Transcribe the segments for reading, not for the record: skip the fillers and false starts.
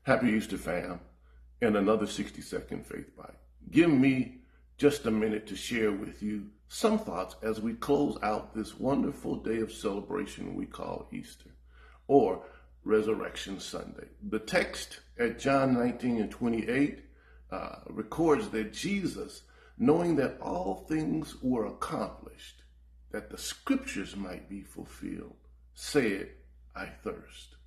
Happy Easter, fam, and another 60-second faith bite. Give me just a minute to share with you some thoughts as we close out this wonderful day of celebration we call Easter, or Resurrection Sunday. The text at John 19:28 records that Jesus, knowing that all things were accomplished, that the scriptures might be fulfilled, said, "I thirst."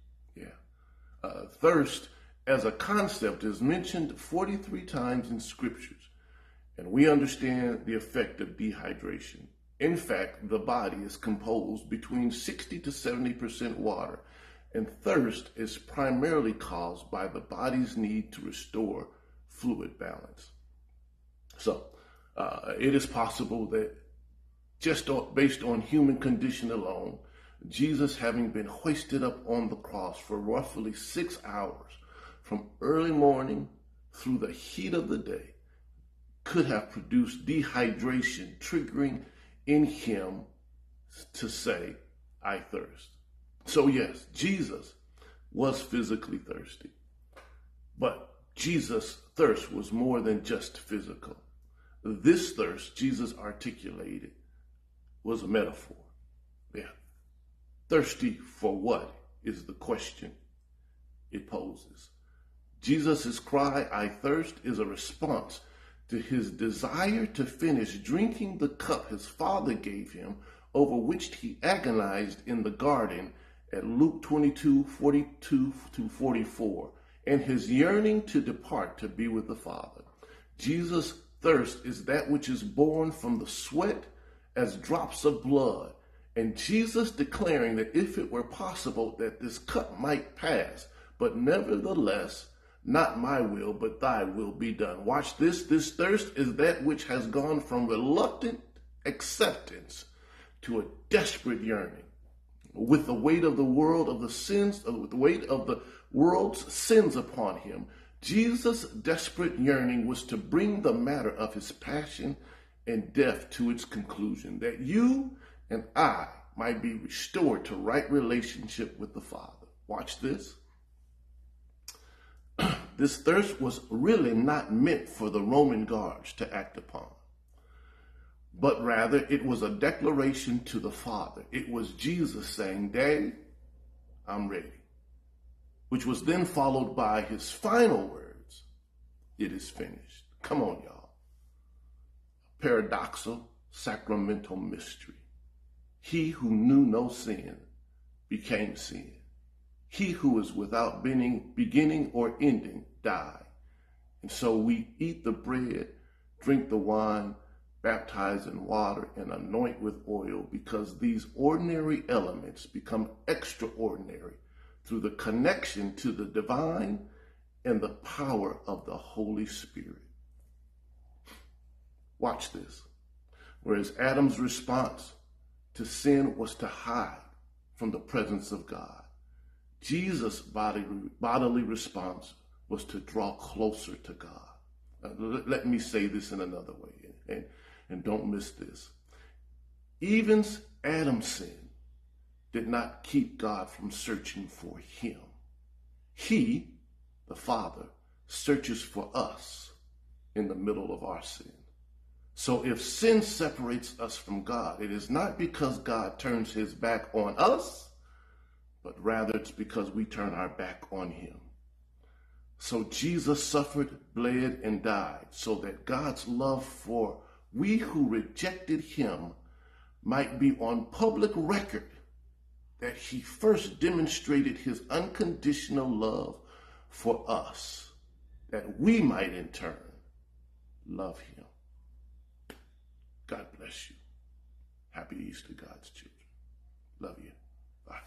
Thirst as a concept is mentioned 43 times in scriptures, and we understand the effect of dehydration. In fact, the body is composed between 60 to 70% water, and thirst is primarily caused by the body's need to restore fluid balance. So, it is possible that based on human condition alone, Jesus, having been hoisted up on the cross for roughly 6 hours from early morning through the heat of the day, could have produced dehydration, triggering in him to say, "I thirst." So yes, Jesus was physically thirsty, but Jesus' thirst was more than just physical. This thirst Jesus articulated was a metaphor. Thirsty for what is the question it poses. Jesus' cry, "I thirst," is a response to his desire to finish drinking the cup his Father gave him, over which he agonized in the garden at Luke 22:42-44, and his yearning to depart to be with the Father. Jesus' thirst is that which is born from the sweat as drops of blood, and Jesus declaring that if it were possible that this cup might pass, but nevertheless, not my will, but thy will be done. Watch this. This thirst is that which has gone from reluctant acceptance to a desperate yearning. With the weight of the world's sins upon him, Jesus' desperate yearning was to bring the matter of his passion and death to its conclusion, that you and I might be restored to right relationship with the Father. Watch this. This thirst was really not meant for the Roman guards to act upon, but rather it was a declaration to the Father. It was Jesus saying, "Daddy, I'm ready," which was then followed by his final words, "It is finished." Come on, y'all. Paradoxal sacramental mystery. He who knew no sin became sin. He who is without beginning or ending died. And so we eat the bread, drink the wine, baptize in water, and anoint with oil, because these ordinary elements become extraordinary through the connection to the divine and the power of the Holy Spirit. Watch this. Whereas Adam's response to sin was to hide from the presence of God, Jesus' bodily response was to draw closer to God. Let me say this in another way, and don't miss this. Even Adam's sin did not keep God from searching for him. He, the Father, searches for us in the middle of our sin. So if sin separates us from God, it is not because God turns his back on us, but rather it's because we turn our back on him. So Jesus suffered, bled, and died so that God's love for we who rejected him might be on public record, that he first demonstrated his unconditional love for us, that we might in turn love him. God bless you. Happy Easter, God's children. Love you. Bye.